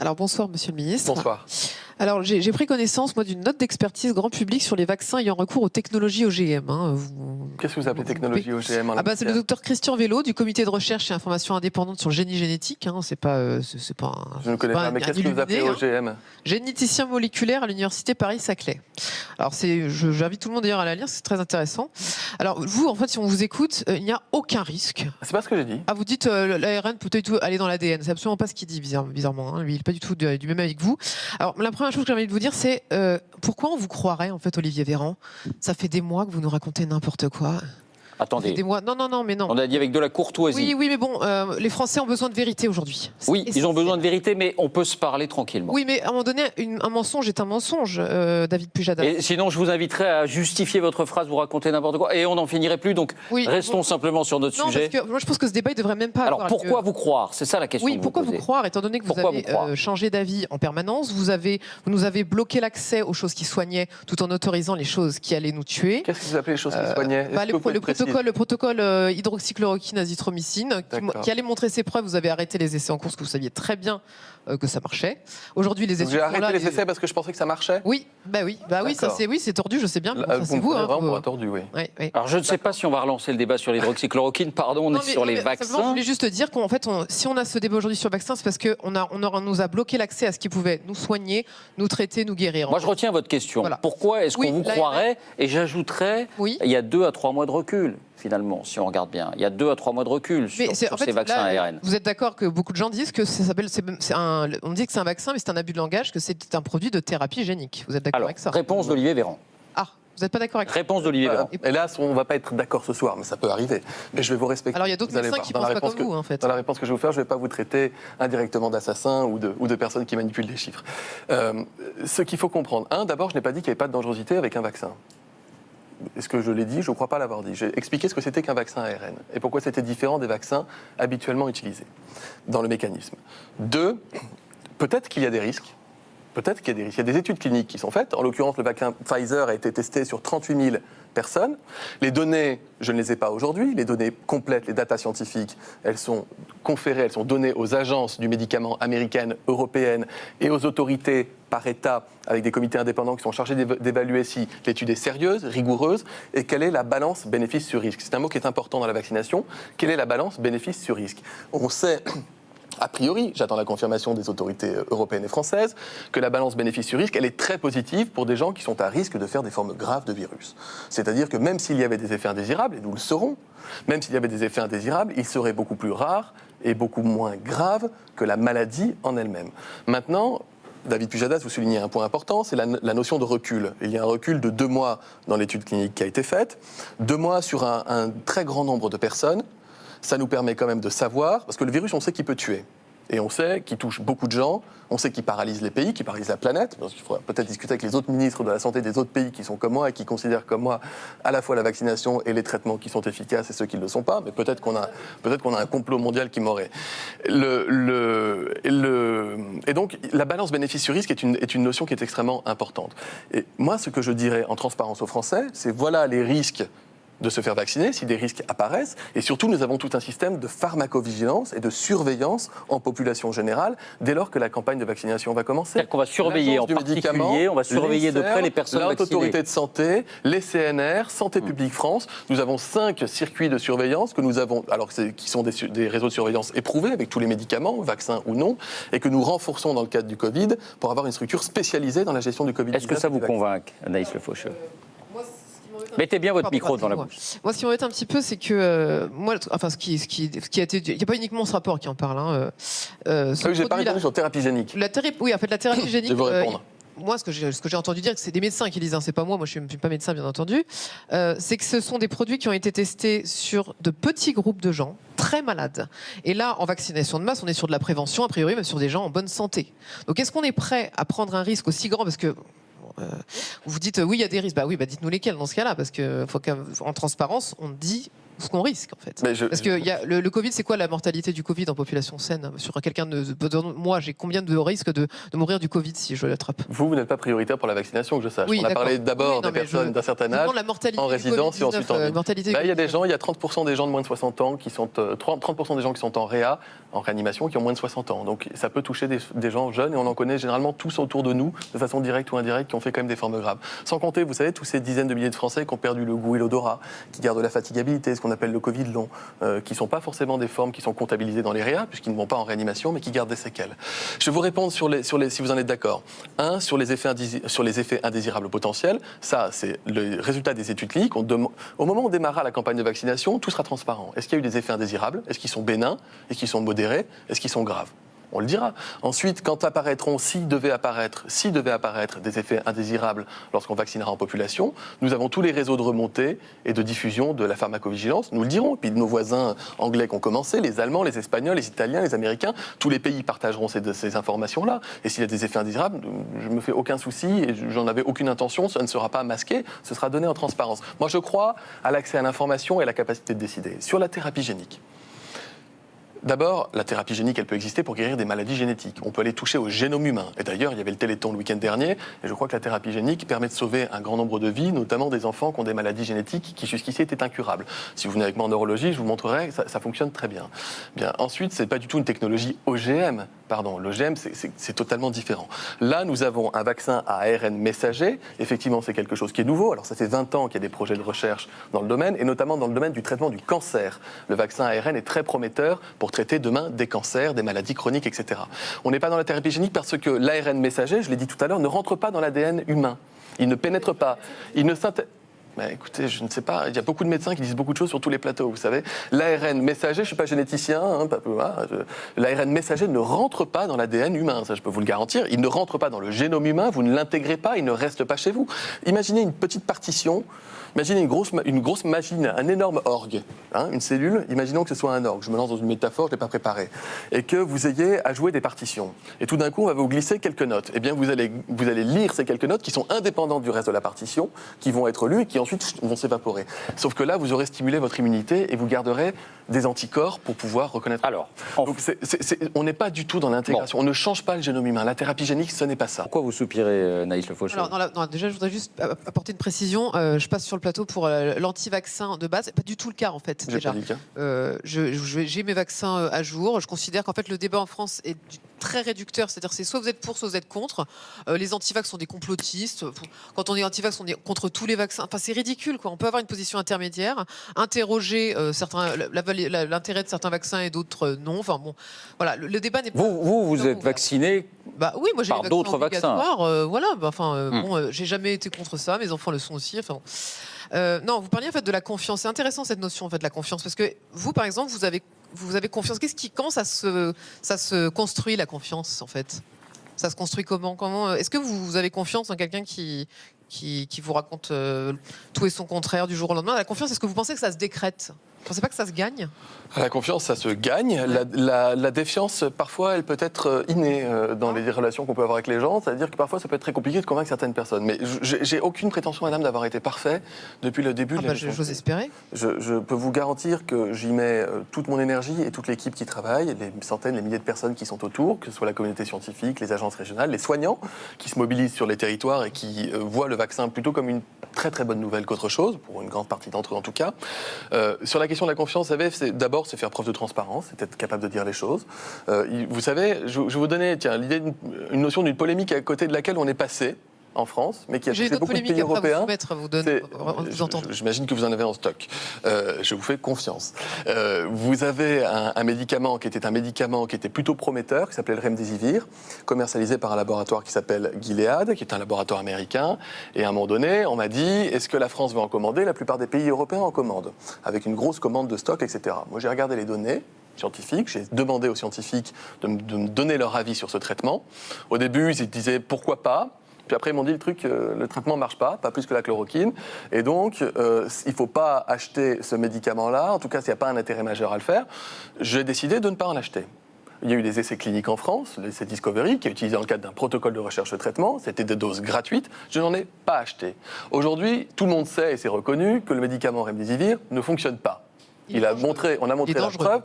Alors bonsoir Monsieur le Ministre. Bonsoir. Alors j'ai pris connaissance moi d'une note d'expertise grand public sur les vaccins ayant recours aux technologies OGM. Qu'est-ce que vous appelez technologie OGM en C'est le docteur Christian Vélo du comité de recherche et information indépendante sur le génie génétique. C'est pas Je ne connais pas, mais qu'est-ce que vous appelez OGM? Généticien moléculaire à l'université Paris-Saclay. Alors j'invite tout le monde d'ailleurs à la lire, c'est très intéressant. Alors vous, en fait, si on vous écoute, il n'y a aucun risque. C'est pas ce que j'ai dit. Ah, vous dites l'ARN peut tout aller dans l'ADN. C'est absolument pas ce qu'il dit, bizarrement. Lui, il n'est pas du tout du même avec vous. Alors, la première chose que j'ai envie de vous dire, c'est pourquoi on vous croirait, en fait, Olivier Véran? Ça fait des mois que vous nous racontez n'importe quoi. Attendez. Des mois. Non, mais non. On a dit avec de la courtoisie. Oui, mais bon, les Français ont besoin de vérité aujourd'hui. Oui, ils ont besoin de vérité, mais on peut se parler tranquillement. Oui, mais à un moment donné, un mensonge est un mensonge, David Pujadas. Et sinon, je vous inviterai à justifier votre phrase, vous racontez n'importe quoi, et on n'en finirait plus. Donc, restons simplement sur notre sujet. Parce que moi, je pense que ce débat, il devrait même pas avoir lieu. Alors, pourquoi vous croire? C'est ça la question. Oui, pourquoi vous croire, étant donné que vous avez changé d'avis en permanence, vous nous avez bloqué l'accès aux choses qui soignaient, tout en autorisant les choses qui allaient nous tuer. Qu'est-ce que vous appelez les choses qui soignaient? Le protocole hydroxychloroquine, azithromycine, qui allait montrer ses preuves. Vous avez arrêté les essais en cours, parce que vous saviez très bien que ça marchait. Aujourd'hui, les essais. J'ai arrêté les essais parce que je pensais que ça marchait. Oui, c'est tordu, je sais bien. C'est vous, vraiment tordu, oui. Alors, je ne sais pas si on va relancer le débat sur l'hydroxychloroquine. Pardon, on est sur les vaccins. Je voulais juste dire qu'en fait, si on a ce débat aujourd'hui sur le vaccin, c'est parce qu'on nous a bloqué l'accès à ce qui pouvait nous soigner, nous traiter, nous guérir. Moi, je retiens votre question. Voilà. Pourquoi est-ce qu'on vous croirait? Et j'ajouterais, il y a 2 à 3 mois de recul. Finalement, si on regarde bien, il y a 2 à 3 mois de recul sur ces vaccins ARN. Vous êtes d'accord que beaucoup de gens disent que ça s'appelle, on dit que c'est un vaccin, mais c'est un abus de langage, que c'est un produit de thérapie génique. Vous êtes d'accord avec ça? Réponse d'Olivier Véran. Ah, vous n'êtes pas d'accord avec ça? Réponse d'Olivier Véran. Hélas, on ne va pas être d'accord ce soir, mais ça peut arriver. Mais je vais vous respecter. Alors il y a d'autres médecins qui ne pensent pas comme vous, en fait. Dans la réponse que je vais vous faire, je ne vais pas vous traiter indirectement d'assassin ou de personnes qui manipulent les chiffres. Ce qu'il faut comprendre, d'abord, je n'ai pas dit qu'il n'y avait pas de dangerosité avec un vaccin. Est-ce que je l'ai dit? Je ne crois pas l'avoir dit. J'ai expliqué ce que c'était qu'un vaccin ARN et pourquoi c'était différent des vaccins habituellement utilisés dans le mécanisme. 2, peut-être qu'il y a des risques. Peut-être qu'il y a des risques. Il y a des études cliniques qui sont faites. En l'occurrence, le vaccin Pfizer a été testé sur 38 000 personnes. Les données, je ne les ai pas aujourd'hui. Les données complètes, les datas scientifiques, elles sont conférées, elles sont données aux agences du médicament américaines, européennes et aux autorités par État, avec des comités indépendants qui sont chargés d'évaluer si l'étude est sérieuse, rigoureuse, et quelle est la balance bénéfice sur risque. C'est un mot qui est important dans la vaccination. Quelle est la balance bénéfice sur risque? On sait, a priori, j'attends la confirmation des autorités européennes et françaises, que la balance bénéfice sur risque, elle est très positive pour des gens qui sont à risque de faire des formes graves de virus. C'est-à-dire que même s'il y avait des effets indésirables, et nous le saurons, même s'il y avait des effets indésirables, ils seraient beaucoup plus rares et beaucoup moins graves que la maladie en elle-même. Maintenant, David Pujadas, vous soulignez un point important, c'est la notion de recul. Il y a un recul de 2 mois dans l'étude clinique qui a été faite, 2 mois sur un très grand nombre de personnes. Ça nous permet quand même de savoir, parce que le virus, on sait qu'il peut tuer. Et on sait qu'il touche beaucoup de gens, on sait qu'il paralyse les pays, qu'il paralyse la planète. Il faudra peut-être discuter avec les autres ministres de la Santé des autres pays qui sont comme moi et qui considèrent comme moi à la fois la vaccination et les traitements qui sont efficaces et ceux qui ne le sont pas. Mais peut-être qu'on a un complot mondial qui m'aurait. Et donc, la balance bénéfice-risque est une notion qui est extrêmement importante. Et moi, ce que je dirais en transparence aux Français, c'est voilà les risques de se faire vacciner si des risques apparaissent. Et surtout, nous avons tout un système de pharmacovigilance et de surveillance en population générale dès lors que la campagne de vaccination va commencer. C'est-à-dire qu'on va surveiller en particulier, on va surveiller de près les personnes vaccinées. L'autorité de santé, les CNR, Santé publique France. Nous avons 5 circuits de surveillance que nous avons, qui sont des réseaux de surveillance éprouvés avec tous les médicaments, vaccins ou non, et que nous renforçons dans le cadre du Covid pour avoir une structure spécialisée dans la gestion du Covid. Est-ce que ça vous convainc, Anaïs Le Faucheux? Mettez bien votre micro dans la bouche. Moi, ce qui m'embête un petit peu, c'est que ce qui a été, il n'y a pas uniquement ce rapport qui en parle. Je n'ai pas répondu sur thérapie génique. La thérapie génique. Je vais vous répondre. Moi, ce que j'ai entendu dire, c'est des médecins qui disent, c'est pas moi, je ne suis pas médecin, bien entendu, c'est que ce sont des produits qui ont été testés sur de petits groupes de gens très malades. Et là, en vaccination de masse, on est sur de la prévention, a priori, même sur des gens en bonne santé. Donc, est-ce qu'on est prêt à prendre un risque aussi grand? Parce que vous dites oui, il y a des risques. Dites-nous lesquels dans ce cas-là, parce que faut qu'en transparence, on dit ce qu'on risque en fait. Parce que le Covid, c'est quoi la mortalité du Covid en population saine? Sur quelqu'un moi, j'ai combien de risques de mourir du Covid si je l'attrape? Vous n'êtes pas prioritaire pour la vaccination, que je sache. On a parlé d'abord des personnes d'un certain âge en résidence et ensuite en ville. Il y a des gens, il y a 30% des gens de moins de 60 ans qui sont 30% des gens qui sont en réa, en réanimation, qui ont moins de 60 ans. Donc ça peut toucher des gens jeunes et on en connaît généralement tous autour de nous, de façon directe ou indirecte, qui ont fait quand même des formes graves. Sans compter, vous savez, tous ces dizaines de milliers de Français qui ont perdu le goût et l'odorat, qui gardent la fatigabilité, ce qu'on appelle le Covid long, qui ne sont pas forcément des formes qui sont comptabilisées dans les réa, puisqu'ils ne vont pas en réanimation, mais qui gardent des séquelles. Je vais vous répondre sur les, si vous en êtes d'accord. Sur les effets indésirables potentiels, ça, c'est le résultat des études cliniques. Au moment où on démarrera la campagne de vaccination, tout sera transparent. Est-ce qu'il y a eu des effets indésirables? Est-ce qu'ils sont bénins? Est-ce qu'ils sont modérés? Est-ce qu'ils sont graves? On le dira. Ensuite, quand apparaîtront, s'il devait apparaître des effets indésirables lorsqu'on vaccinera en population, nous avons tous les réseaux de remontée et de diffusion de la pharmacovigilance, nous le dirons. Et puis nos voisins anglais qui ont commencé, les Allemands, les Espagnols, les Italiens, les Américains, tous les pays partageront ces informations-là. Et s'il y a des effets indésirables, je ne me fais aucun souci et j'en avais aucune intention, ça ne sera pas masqué, ce sera donné en transparence. Moi, je crois à l'accès à l'information et à la capacité de décider. Sur la thérapie génique. D'abord, la thérapie génique, elle peut exister pour guérir des maladies génétiques. On peut aller toucher au génome humain. Et d'ailleurs, il y avait le Téléthon le week-end dernier, et je crois que la thérapie génique permet de sauver un grand nombre de vies, notamment des enfants qui ont des maladies génétiques qui jusqu'ici étaient incurables. Si vous venez avec moi en neurologie, je vous montrerai que ça fonctionne très bien. Ensuite, c'est pas du tout une technologie OGM. L'OGM, c'est totalement différent. Là, nous avons un vaccin à ARN messager. Effectivement, c'est quelque chose qui est nouveau. Alors, ça fait 20 ans qu'il y a des projets de recherche dans le domaine, et notamment dans le domaine du traitement du cancer. Le vaccin ARN est très prometteur pour traiter demain des cancers, des maladies chroniques, etc. On n'est pas dans la thérapie génique parce que l'ARN messager, je l'ai dit tout à l'heure, ne rentre pas dans l'ADN humain. Il ne pénètre pas. Il ne écoutez, je ne sais pas, il y a beaucoup de médecins qui disent beaucoup de choses sur tous les plateaux, vous savez. L'ARN messager, je ne suis pas généticien, l'ARN messager ne rentre pas dans l'ADN humain, ça je peux vous le garantir. Il ne rentre pas dans le génome humain, vous ne l'intégrez pas, il ne reste pas chez vous. Imaginez une petite partition, imaginez une grosse machine, un énorme orgue, une cellule, imaginons que ce soit un orgue, je me lance dans une métaphore, je ne l'ai pas préparée, et que vous ayez à jouer des partitions. Et tout d'un coup, on va vous glisser quelques notes. Eh bien, vous allez lire ces quelques notes qui sont indépendantes du reste de la partition, qui vont être lues et qui ensuite vont s'évaporer. Sauf que là, vous aurez stimulé votre immunité et vous garderez des anticorps pour pouvoir reconnaître. Alors, donc on n'est pas du tout dans l'intégration. On ne change pas le génome humain. La thérapie génique, ce n'est pas ça. Pourquoi vous soupirez, Naïs Le Faucheux? Alors, déjà, je voudrais juste apporter une précision. Je passe sur le plateau pour l'anti-vaccin de base. C'est pas du tout le cas, en fait. Déjà. J'ai mes vaccins à jour. Je considère qu'en fait, le débat en France est très réducteur. C'est-à-dire c'est soit vous êtes pour, soit vous êtes contre. Les anti-vax sont des complotistes. Quand on est anti-vax, on est contre tous les vaccins. Enfin, c'est ridicule, quoi. On peut avoir une position intermédiaire, interroger l'intérêt de certains vaccins et d'autres non. Enfin bon, voilà, le débat n'est pas. Vous êtes vacciné oui, moi j'ai par d'autres vaccins. J'ai jamais été contre ça. Mes enfants le sont aussi. Enfin. Non, vous parliez en fait de la confiance. C'est intéressant cette notion en fait de la confiance parce que vous, par exemple, vous avez confiance. Comment ça se construit la confiance en fait? Ça se construit comment est-ce que vous avez confiance en quelqu'un qui vous raconte tout et son contraire du jour au lendemain? La confiance, est-ce que vous pensez que ça se décrète? Vous ne pensez pas que ça se gagne? La confiance, ça se gagne. La défiance, parfois, elle peut être innée dans les relations qu'on peut avoir avec les gens. C'est-à-dire que parfois, ça peut être très compliqué de convaincre certaines personnes. Mais j'ai aucune prétention, madame, d'avoir été parfait depuis le début de l'émission. J'ose espérer. Je peux vous garantir que j'y mets toute mon énergie et toute l'équipe qui travaille, les centaines, les milliers de personnes qui sont autour, que ce soit la communauté scientifique, les agences régionales, les soignants qui se mobilisent sur les territoires et qui voient le vaccin plutôt comme une très très bonne nouvelle qu'autre chose, pour une grande partie d'entre eux en tout cas. Sur la question de la confiance, vous savez, c'est faire preuve de transparence, c'est être capable de dire les choses. Vous savez, je vais vous donner l'idée une notion d'une polémique à côté de laquelle on est passé en France, mais qui a touché beaucoup de pays européens. J'imagine que vous en avez en stock. Je vous fais confiance. Vous avez un médicament qui était plutôt prometteur, qui s'appelait le Remdesivir, commercialisé par un laboratoire qui s'appelle Gilead, qui est un laboratoire américain. Et à un moment donné, on m'a dit, est-ce que la France va en commander? La plupart des pays européens en commandent, avec une grosse commande de stock, etc. Moi, j'ai regardé les données scientifiques, j'ai demandé aux scientifiques de me donner leur avis sur ce traitement. Au début, ils disaient pourquoi pas. Puis après, ils m'ont dit le traitement ne marche pas plus que la chloroquine. Et donc, il ne faut pas acheter ce médicament-là. En tout cas, s'il n'y a pas un intérêt majeur à le faire, j'ai décidé de ne pas en acheter. Il y a eu des essais cliniques en France, l'essai Discovery, qui est utilisé dans le cadre d'un protocole de recherche-traitement. C'était des doses gratuites. Je n'en ai pas acheté. Aujourd'hui, tout le monde sait et c'est reconnu que le médicament Remdesivir ne fonctionne pas. on a montré la preuve.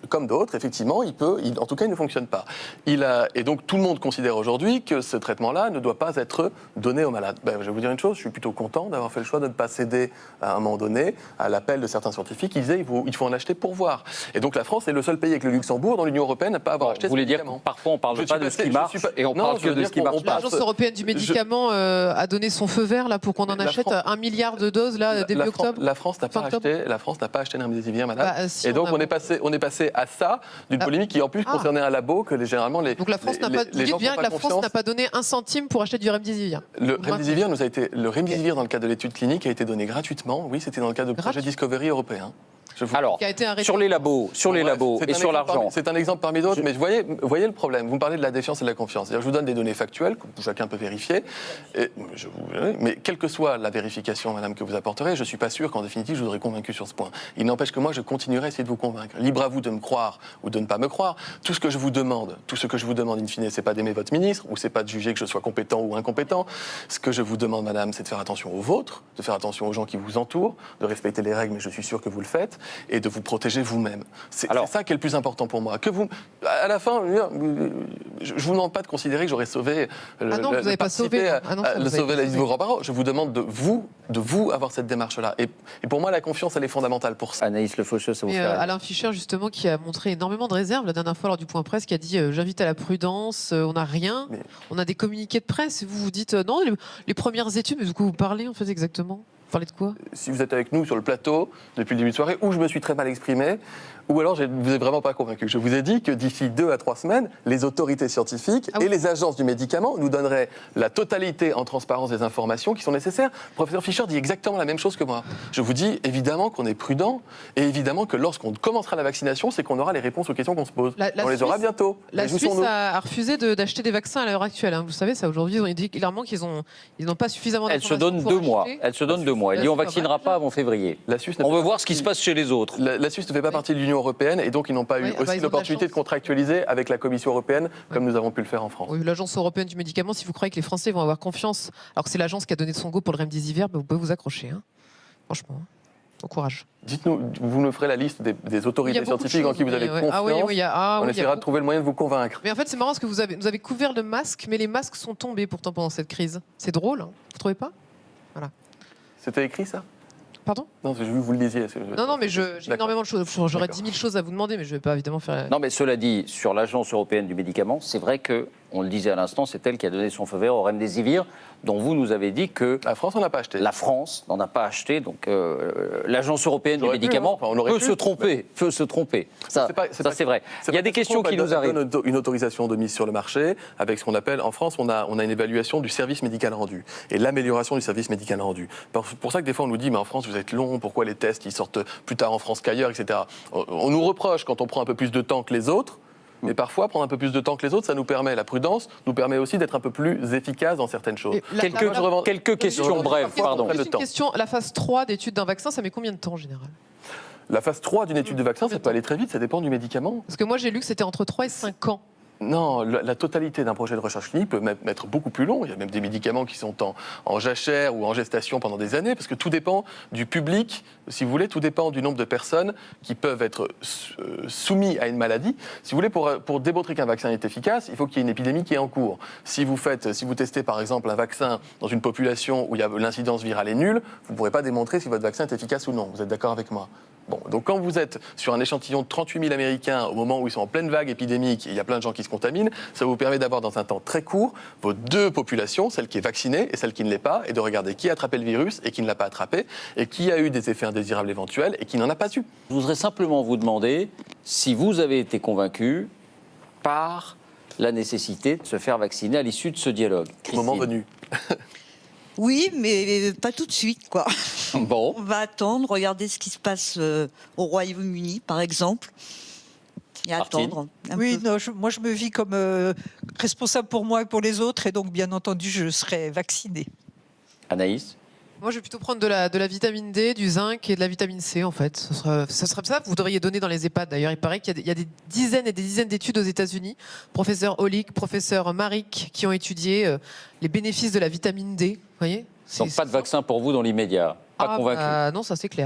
Comme d'autres, effectivement, en tout cas, il ne fonctionne pas. Et donc, tout le monde considère aujourd'hui que ce traitement-là ne doit pas être donné aux malades. Je vais vous dire une chose, je suis plutôt content d'avoir fait le choix de ne pas céder à un moment donné à l'appel de certains scientifiques qui disaient il faut en acheter pour voir. Et donc, la France est le seul pays avec le Luxembourg dans l'Union européenne à ne pas avoir acheté ce médicament. Vous voulez dire que parfois, on ne parle pas de ce qui marche et on parle que de ce qui marche pas. L'Agence européenne du médicament a donné son feu vert là, pour qu'on en achète 1 milliard de doses là, début octobre. La France n'a pas acheté un remdesivir, madame. Et donc, on est passé à ça, d'une polémique qui en plus concernait un labo que généralement les donc la France n'a pas. Vous dites bien que la France n'a pas donné 1 centime pour acheter du remdesivir. Le remdesivir dans le cadre de l'étude clinique a été donné gratuitement. Oui, c'était dans le cadre de projet Discovery européen. Alors, sur les labos, et sur l'argent. C'est un exemple parmi d'autres, mais voyez le problème. Vous me parlez de la défiance et de la confiance. Je vous donne des données factuelles que chacun peut vérifier. Mais quelle que soit la vérification, madame, que vous apporterez, je ne suis pas sûr qu'en définitive, je vous aurai convaincu sur ce point. Il n'empêche que moi, je continuerai à essayer de vous convaincre. Libre à vous de me croire ou de ne pas me croire. Tout ce que je vous demande, in fine, c'est pas d'aimer votre ministre ou c'est pas de juger que je sois compétent ou incompétent. Ce que je vous demande, madame, c'est de faire attention aux vôtres, de faire attention aux gens qui vous entourent, de respecter les règles, mais je suis sûr que vous le faites, et de vous protéger vous-même. C'est ça qui est le plus important pour moi. À la fin, je ne vous demande pas de considérer que j'aurais sauvé vous n'avez pas sauvé la liste de vos grands-parents. Je vous demande de vous avoir cette démarche-là. Et pour moi, la confiance, elle est fondamentale pour ça. Anaïs Le Faucheux, ça vous fait Alain Fischer, justement, qui a montré énormément de réserves la dernière fois lors du point presse, qui a dit j'invite à la prudence, on n'a rien, on a des communiqués de presse. Et vous dites non, les premières études, mais de quoi vous parlez en fait exactement? Vous parlez de quoi? Si vous êtes avec nous sur le plateau depuis le début de soirée, ou je me suis très mal exprimé, ou alors je ne vous ai vraiment pas convaincu. Je vous ai dit que d'ici 2 à 3 semaines, les autorités scientifiques et les agences du médicament nous donneraient la totalité en transparence des informations qui sont nécessaires. Le professeur Fischer dit exactement la même chose que moi. Je vous dis évidemment qu'on est prudent et évidemment que lorsqu'on commencera la vaccination, c'est qu'on aura les réponses aux questions qu'on se pose. On les aura bientôt. La Suisse a refusé d'acheter des vaccins à l'heure actuelle. Vous savez, ça aujourd'hui, ils ont dit clairement qu'ils n'ont pas suffisamment d'informations. Elle se donne 2 mois. Elle se donne 2 mois. Elle dit on ne vaccinera pas avant février. On veut voir ce qui se passe chez les autres. La Suisse ne fait pas partie de l'Union européenne et donc ils n'ont pas eu aussi l'opportunité de contractualiser avec la Commission européenne comme nous avons pu le faire en France. Oui, l'Agence européenne du médicament, si vous croyez que les Français vont avoir confiance, alors que c'est l'agence qui a donné son go pour le remdesivir, vous pouvez vous accrocher. Franchement, bon courage. Dites-nous, vous nous ferez la liste des autorités scientifiques en qui vous avez confiance. On essaiera de trouver le moyen de vous convaincre. Mais en fait, c'est marrant parce que vous avez couvert le masque, mais les masques sont tombés pourtant pendant cette crise. C'est drôle, vous trouvez pas? Voilà. C'était écrit ça? Pardon? Non, vous le disiez. Non, mais j'ai énormément de choses. J'aurais 10 000 choses à vous demander, mais je ne vais pas évidemment faire... Non, mais cela dit, sur l'Agence européenne du médicament, c'est vrai que, on le disait à l'instant, c'est elle qui a donné son feu vert au remdesivir, dont vous nous avez dit que... La France n'en a pas acheté. La France n'en a pas acheté, donc l'Agence européenne du médicament peut se tromper. Ça, c'est vrai. Il y a des questions qui nous arrivent. On donne une autorisation de mise sur le marché avec ce qu'on appelle, en France, on a une évaluation du service médical rendu et l'amélioration du service médical rendu. Pour ça que des fois on nous dit, mais en France vous êtes long, pourquoi les tests ils sortent plus tard en France qu'ailleurs, etc. On nous reproche quand on prend un peu plus de temps que les autres. Mais parfois, prendre un peu plus de temps que les autres, ça nous permet, la prudence nous permet aussi d'être un peu plus efficace dans certaines choses. Quelques questions brèves, pardon. Une question, la phase 3 d'étude d'un vaccin, ça met combien de temps en général? La phase 3 d'une étude de vaccin, ça peut aller très vite, ça dépend du médicament. Parce que moi j'ai lu que c'était entre 3 et 5 ans. Non, la totalité d'un projet de recherche clinique peut être beaucoup plus long. Il y a même des médicaments qui sont en jachère ou en gestation pendant des années, parce que tout dépend du public, si vous voulez, tout dépend du nombre de personnes qui peuvent être soumis à une maladie. Si vous voulez, pour démontrer qu'un vaccin est efficace, il faut qu'il y ait une épidémie qui est en cours. Si vous testez par exemple un vaccin dans une population où l'incidence virale est nulle, vous ne pourrez pas démontrer si votre vaccin est efficace ou non. Vous êtes d'accord avec moi? Bon, donc quand vous êtes sur un échantillon de 38 000 Américains au moment où ils sont en pleine vague épidémique et il y a plein de gens qui se contaminent, ça vous permet d'avoir dans un temps très court vos 2 populations, celle qui est vaccinée et celle qui ne l'est pas, et de regarder qui a attrapé le virus et qui ne l'a pas attrapé, et qui a eu des effets indésirables éventuels et qui n'en a pas eu. Je voudrais simplement vous demander si vous avez été convaincu par la nécessité de se faire vacciner à l'issue de ce dialogue. Au moment venu. Oui, mais pas tout de suite, quoi. Bon. On va attendre, regarder ce qui se passe au Royaume-Uni, par exemple. Et attendre. Oui, non, moi je me vis comme responsable pour moi et pour les autres, et donc bien entendu je serai vaccinée. Anaïs? Moi, je vais plutôt prendre de la vitamine D, du zinc et de la vitamine C, en fait. Ce serait ça que vous devriez donner dans les EHPAD, d'ailleurs. Il paraît qu'il y a des dizaines et des dizaines d'études aux États-Unis. Professeur Olick, professeur Maric, qui ont étudié les bénéfices de la vitamine D. Vous voyez? Donc pas de vaccin pour vous dans l'immédiat. Pas convaincu. Non, ça c'est clair.